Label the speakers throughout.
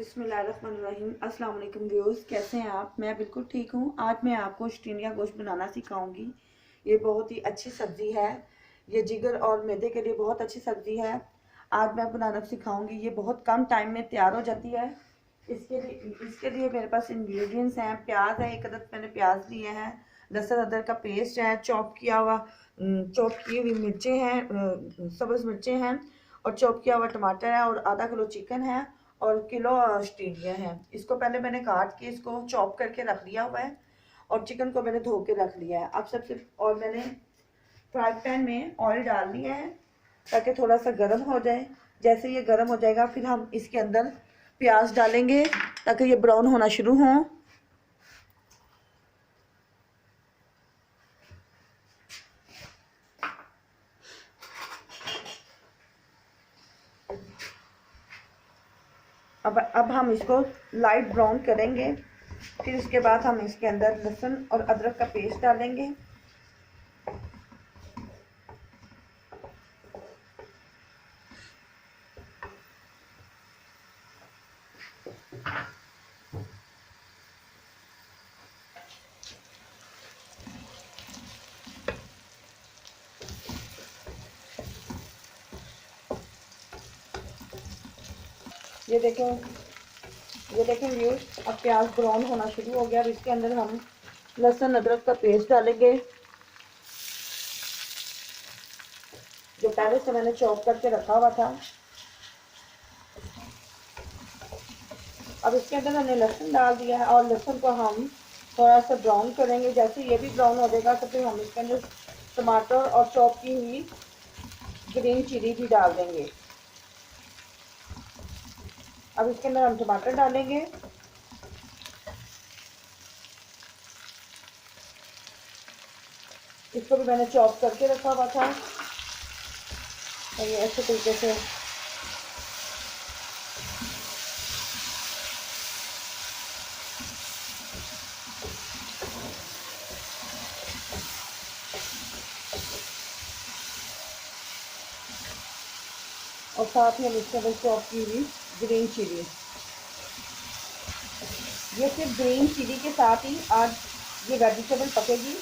Speaker 1: बिस्मिल्लाहिर्रहमानिर्रहीम। अस्सलाम वालेकुम व्यूअर्स, कैसे हैं आप? मैं बिल्कुल ठीक हूँ। आज मैं आपको स्टीनिया गोश्त बनाना सिखाऊंगी। ये बहुत ही अच्छी सब्ज़ी है। ये जिगर और मैदे के लिए बहुत अच्छी सब्ज़ी है। आज मैं बनाना सिखाऊंगी। ये बहुत कम टाइम में तैयार हो जाती है। इसके लिए मेरे पास इंग्रेडिएंट्स हैं। प्याज है, एक अदद मैंने प्याज लिए हैं। लहसुन अदरक का पेस्ट है। चॉप की हुई मिर्चें हैं, सब्ज़ मिर्चें हैं, और चॉप किया हुआ टमाटर है, और आधा किलो चिकन है, और किलो स्टीनिया है। इसको पहले मैंने काट के इसको चॉप करके रख लिया हुआ है, और चिकन को मैंने धो के रख लिया है। अब और मैंने फ्राई पैन में ऑयल डाल दिया है ताकि थोड़ा सा गर्म हो जाए। जैसे ये गर्म हो जाएगा फिर हम इसके अंदर प्याज डालेंगे ताकि ये ब्राउन होना शुरू हो। अब हम इसको लाइट ब्राउन करेंगे। फिर उसके बाद हम इसके अंदर लहसुन और अदरक का पेस्ट डालेंगे। ये देखें व्यूअर्स, अब प्याज ब्राउन होना शुरू हो गया। अब इसके अंदर हम लहसुन अदरक का पेस्ट डालेंगे जो पहले से मैंने चॉप करके रखा हुआ था। अब इसके अंदर हमने लहसुन डाल दिया है, और लहसुन को हम थोड़ा सा ब्राउन करेंगे। जैसे ये भी ब्राउन हो जाएगा तो फिर हम इसके अंदर टमाटर और चॉप की हुई ग्रीन चिली भी डाल देंगे। अब इसके अंदर हम टमाटर डालेंगे। इसको भी मैंने चॉप करके रखा हुआ था, और ये अच्छे तरीके से और साथ ही हम इसके अंदर चॉप की हुई ग्रीन चिली। ये सिर्फ ग्रीन चिली के साथ ही आज ये वेजिटेबल पकेगी।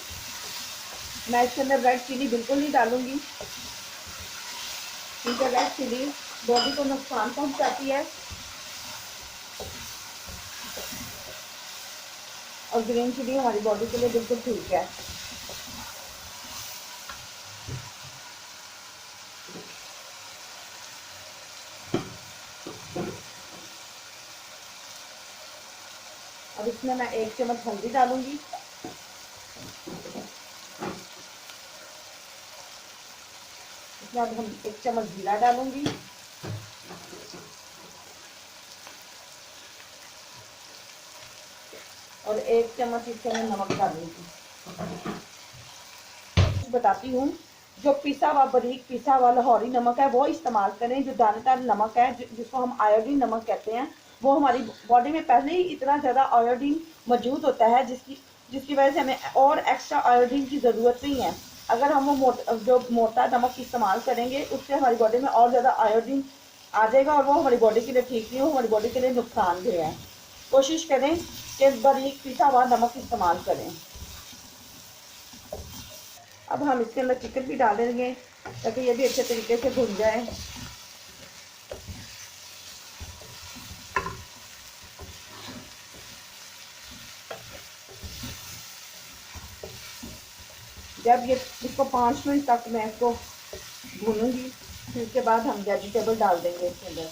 Speaker 1: मैं इसके अंदर रेड चिली बिल्कुल नहीं डालूंगी क्योंकि रेड चिली बॉडी को नुकसान पहुंचाती है, और ग्रीन चिली हमारी बॉडी के लिए बिल्कुल ठीक है। अब इसमें मैं 1 चम्मच हल्दी डालूंगी। इसमें अब हम 1 चम्मच जीरा डालूंगी, और 1 चम्मच इसके मैं नमक डालूंगी। बताती हूँ, जो पिसा हुआ बारीक पिसा हुआ लाहौरी नमक है वो इस्तेमाल करें। जो दानेदार नमक है जिसको हम आयोडीन नमक कहते हैं, वो हमारी बॉडी में पहले ही इतना ज़्यादा आयोडीन मौजूद होता है जिसकी वजह से हमें और एक्स्ट्रा आयोडीन की ज़रूरत नहीं है। अगर हम वो जो मोटा नमक इस्तेमाल करेंगे उससे हमारी बॉडी में और ज़्यादा आयोडीन आ जाएगा, और वो हमारी बॉडी के लिए ठीक नहीं हो, हमारी बॉडी के लिए नुकसानदेह है। कोशिश करें कि बारीक पिसा हुआ नमक इस्तेमाल करें। अब हम इसके अंदर चिकन भी डाल देंगे ताकि ये भी अच्छे तरीके से भुन जाए। जब ये इसको 5 मिनट तक मैं इसको भूनूंगी, फिर उसके बाद हम वेजिटेबल डाल देंगे इसके अंदर।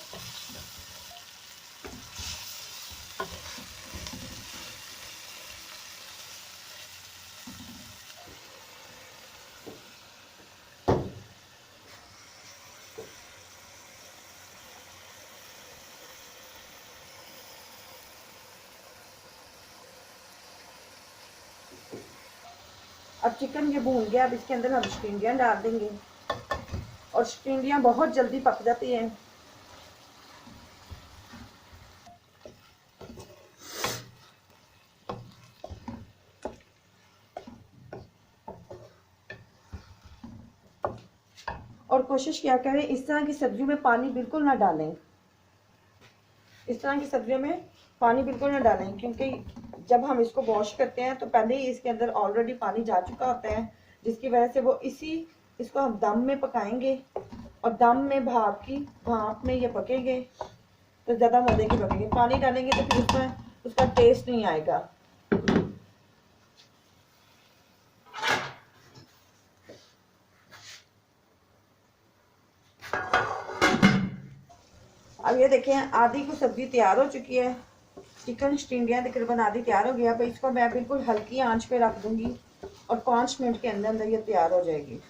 Speaker 1: अब चिकन ये भून गया। अब इसके अंदर हम स्टिंडियाँ डाल देंगे, और स्टिंडियाँ बहुत जल्दी पक जाती हैं। और कोशिश किया करें इस तरह की सब्जियों में पानी बिल्कुल ना डालें। इस तरह की सब्जियों में पानी बिल्कुल ना डालें, क्योंकि जब हम इसको वॉश करते हैं तो पहले ही इसके अंदर ऑलरेडी पानी जा चुका होता है, जिसकी वजह से वो इसको हम दम में पकाएंगे और दम में भाप में ये पकेंगे तो ज़्यादा मज़े की पकेंगे। पानी डालेंगे तो फिर उसमें उसका टेस्ट नहीं आएगा। अब ये देखें आधी को सब्जी तैयार हो चुकी है। चिकन स्टिंगियाँ तकरीबन आधी तैयार हो गया। अब इसको मैं बिल्कुल हल्की आंच पे रख दूंगी और 5 मिनट के अंदर अंदर ये तैयार हो जाएगी।